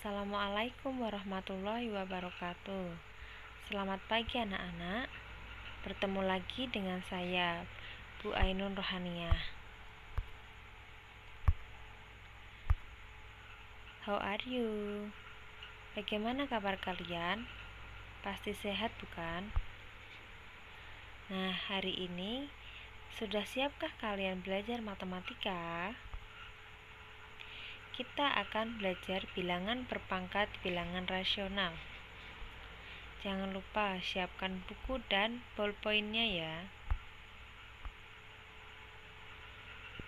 Assalamualaikum warahmatullahi wabarakatuh. Selamat pagi anak-anak. Bertemu lagi dengan saya, Bu Ainun Rohaniah. How are you? Bagaimana kabar kalian? Pasti sehat bukan? Nah, hari ini sudah siapkah kalian belajar matematika? Kita akan belajar bilangan berpangkat bilangan rasional. Jangan lupa siapkan buku dan ballpointnya ya.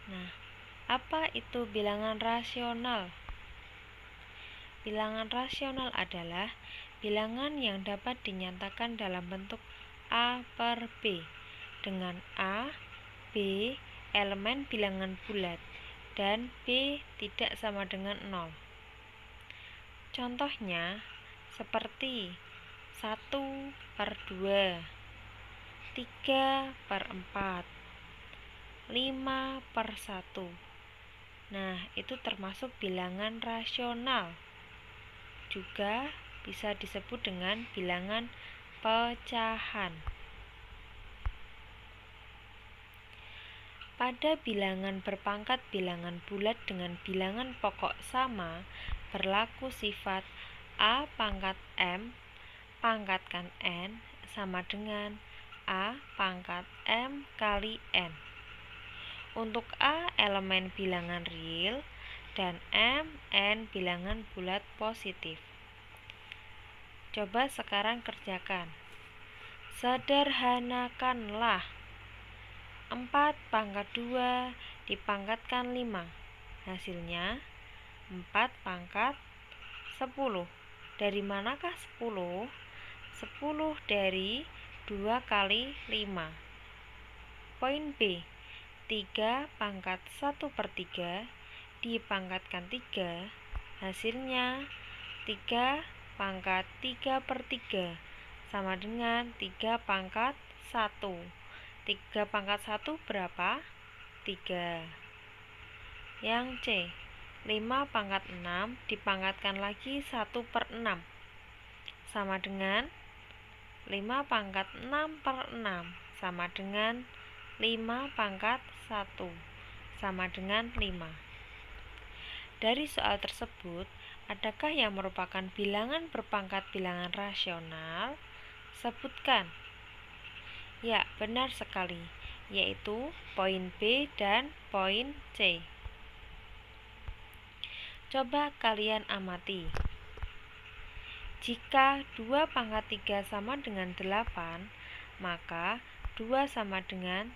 Nah, apa itu bilangan rasional? Bilangan rasional adalah bilangan yang dapat dinyatakan dalam bentuk A per B, dengan A, B elemen bilangan bulat dan B tidak sama dengan 0. Contohnya seperti 1 per 2, 3 per 4, 5 per 1. Nah, itu termasuk bilangan rasional. Juga bisa disebut dengan bilangan pecahan. Pada bilangan berpangkat bilangan bulat dengan bilangan pokok sama, berlaku sifat A pangkat M pangkatkan N sama dengan A pangkat M kali N. Untuk A elemen bilangan real dan M, N bilangan bulat positif. Coba sekarang kerjakan. Sederhanakanlah 4 pangkat 2 dipangkatkan 5. Hasilnya 4 pangkat 10. Dari manakah 10? 10 dari 2 kali 5. Poin B, 3 pangkat 1 per 3 dipangkatkan 3. Hasilnya 3 pangkat 3 per 3 sama dengan 3 pangkat 1. 3 pangkat 1 berapa? 3. Yang C, 5 pangkat 6 dipangkatkan lagi 1 per 6 sama dengan 5 pangkat 6 per 6 sama dengan 5 pangkat 1 sama dengan 5. Dari soal tersebut, adakah yang merupakan bilangan berpangkat bilangan rasional? Sebutkan. Ya, benar sekali, yaitu poin B dan poin C. Coba kalian amati. Jika 2 pangkat 3 sama dengan 8, maka 2 sama dengan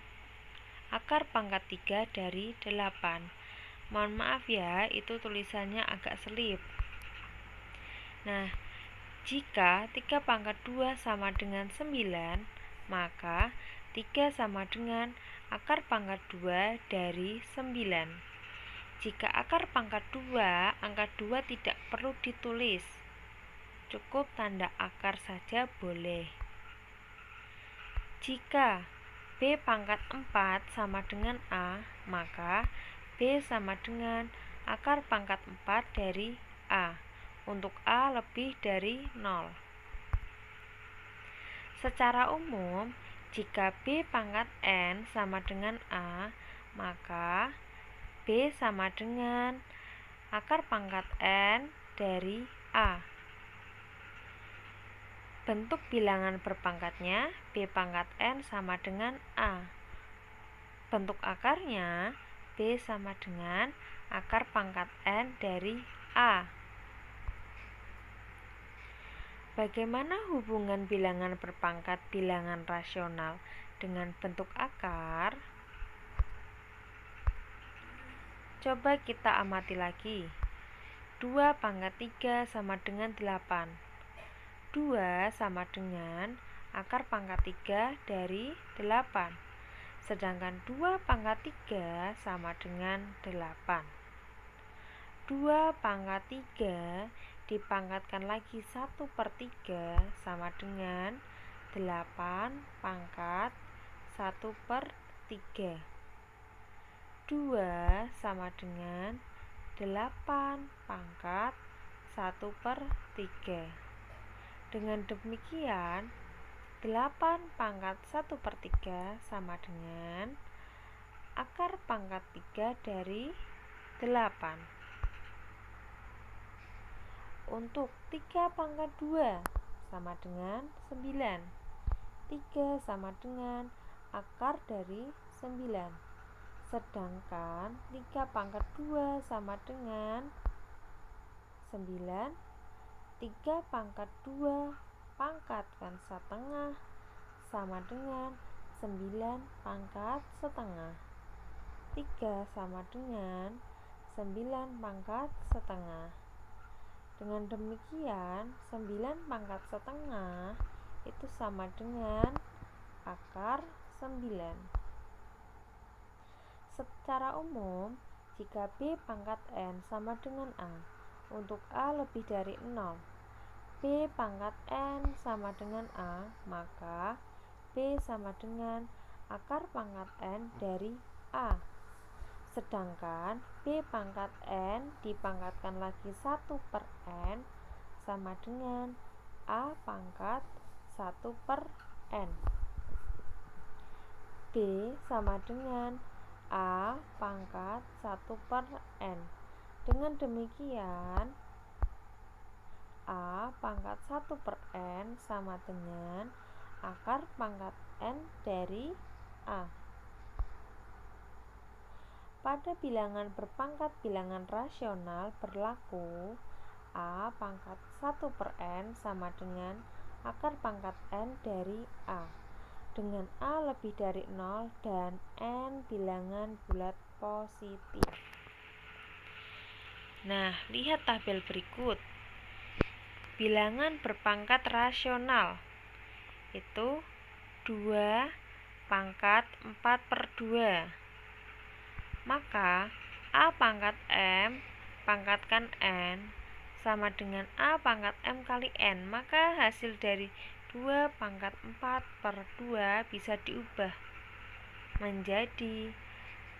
akar pangkat 3 dari 8. Mohon maaf ya, itu tulisannya agak selip. Nah, jika 3 pangkat 2 sama dengan 9, maka 3 sama dengan akar pangkat 2 dari 9. Jika akar pangkat 2, angka 2 tidak perlu ditulis. Cukup tanda akar saja boleh. Jika B pangkat 4 sama dengan A, maka B sama dengan akar pangkat 4 dari A. Untuk A lebih dari 0. Secara umum, jika B pangkat N sama dengan A, maka B sama dengan akar pangkat N dari A. Bentuk bilangan berpangkatnya B pangkat N sama dengan A. Bentuk akarnya B sama dengan akar pangkat N dari A. Bagaimana hubungan bilangan berpangkat bilangan rasional dengan bentuk akar? Coba kita amati lagi. 2 pangkat 3 sama dengan 8. 2 sama dengan akar pangkat 3 dari 8. Sedangkan 2 pangkat 3 sama dengan 8. 2 pangkat 3 dipangkatkan lagi 1 per 3 sama dengan 8 pangkat 1 per 3. 2 sama dengan 8 pangkat 1/3. Dengan demikian 8 pangkat 1/3 sama dengan akar pangkat 3 dari 8. Untuk 3 pangkat 2 sama dengan 9. 3 sama dengan akar dari 9. Sedangkan 3 pangkat 2 sama dengan 9. 3 pangkat 2 pangkatkan setengah sama dengan 9 pangkat setengah. 3 sama dengan 9 pangkat setengah. Dengan demikian 9 pangkat setengah itu sama dengan akar 9. Secara umum, jika B pangkat N sama dengan A, untuk A lebih dari 0, B pangkat N sama dengan A, maka B sama dengan akar pangkat N dari A. Sedangkan B pangkat N dipangkatkan lagi 1/N sama dengan A pangkat 1/N. B sama dengan A pangkat 1/N. Dengan demikian A pangkat 1/N sama dengan akar pangkat N dari A. Pada bilangan berpangkat bilangan rasional berlaku A pangkat 1/N sama dengan akar pangkat N dari A, dengan A lebih dari 0 dan N bilangan bulat positif. Nah, lihat tabel berikut. Bilangan berpangkat rasional itu 2 pangkat 4/2. Maka A pangkat M pangkatkan N sama dengan A pangkat M kali N. Maka hasil dari 2 pangkat 4/2 bisa diubah menjadi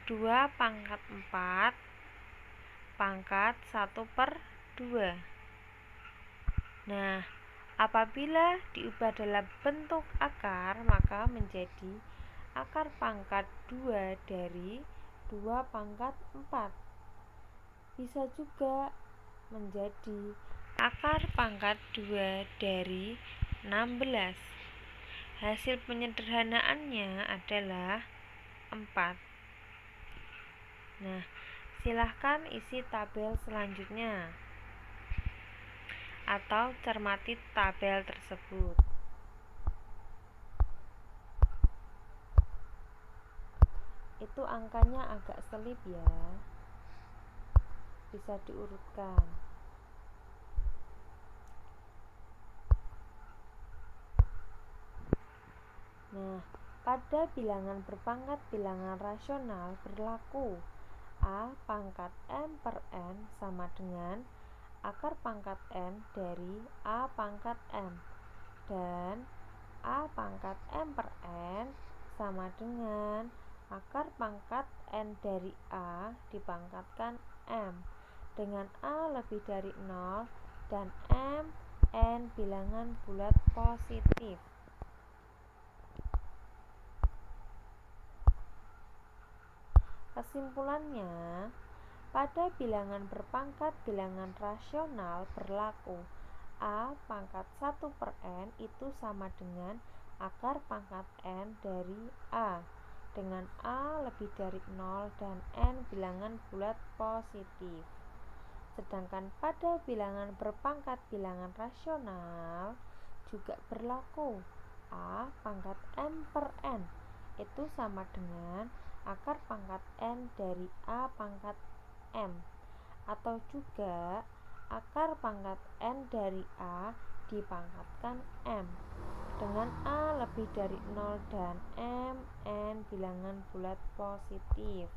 2 pangkat 4 pangkat 1/2. Nah, apabila diubah dalam bentuk akar, maka menjadi akar pangkat 2 dari 2 pangkat 4. Bisa juga menjadi akar pangkat 2 dari 16. Hasil penyederhanaannya adalah 4. Nah, silahkan isi tabel selanjutnya atau cermati tabel tersebut. Itu angkanya agak selip ya, bisa diurutkan. Nah, pada bilangan berpangkat bilangan rasional berlaku A pangkat M/N sama dengan akar pangkat N dari A pangkat M, dan A pangkat M/N sama dengan akar pangkat N dari A dipangkatkan M, dengan A lebih dari 0 dan M N bilangan bulat positif. Kesimpulannya, pada bilangan berpangkat bilangan rasional berlaku A pangkat 1/N itu sama dengan akar pangkat N dari A, dengan A lebih dari 0 dan N bilangan bulat positif. Sedangkan pada bilangan berpangkat bilangan rasional juga berlaku A pangkat M/N itu sama dengan akar pangkat N dari A pangkat M, atau juga akar pangkat N dari A dipangkatkan M, dengan A lebih dari 0 dan M N bilangan bulat positif.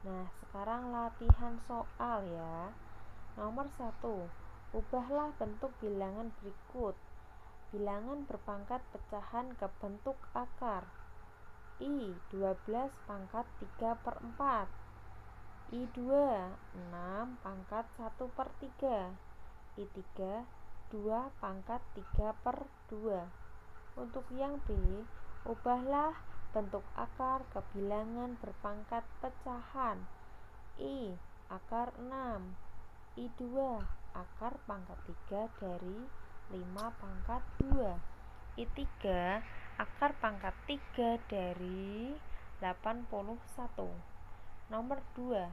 Nah, sekarang latihan soal ya. Nomor 1. Ubahlah bentuk bilangan berikut. Bilangan berpangkat pecahan ke bentuk akar. I 12 pangkat 3/4. I2 6 pangkat 1/3. I3 2 pangkat 3/2. Untuk yang B, ubahlah bentuk akar ke bilangan berpangkat pecahan. I akar 6, I2 akar pangkat 3 dari 5 pangkat 2, I3 akar pangkat 3 dari 81. Nomor 2,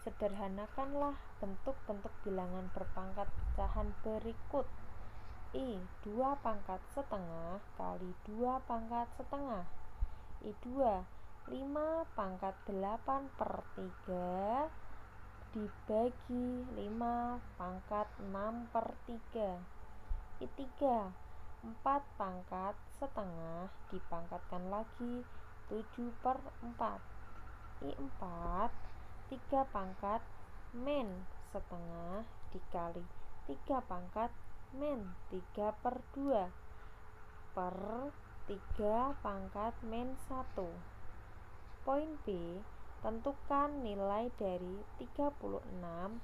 sederhanakanlah bentuk-bentuk bilangan berpangkat pecahan berikut. I 2 pangkat setengah kali 2 pangkat setengah. I2 5 pangkat 8/3 dibagi 5 pangkat 6/3. I3 4 pangkat setengah dipangkatkan lagi 7/4. I4 3 pangkat min setengah dikali 3 pangkat min 3/2 per 3 pangkat min 1. Poin B, tentukan nilai dari 36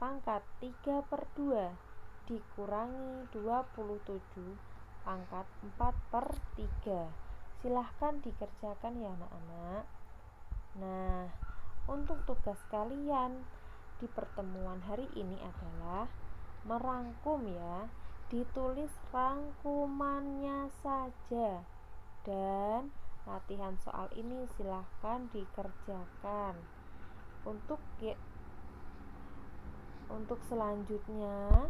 pangkat 3/2 dikurangi 27 pangkat 4/3. Silahkan dikerjakan ya anak-anak. Nah, untuk tugas kalian di pertemuan hari ini adalah merangkum ya, ditulis rangkumannya saja, dan latihan soal ini silahkan dikerjakan. Untuk selanjutnya,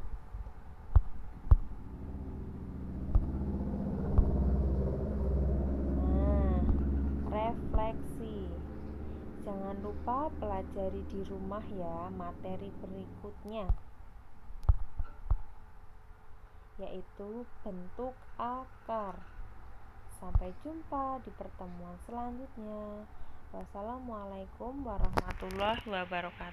refleksi. Jangan lupa pelajari di rumah ya materi berikutnya, yaitu bentuk akar. Sampai jumpa di pertemuan selanjutnya. Wassalamualaikum warahmatullahi wabarakatuh.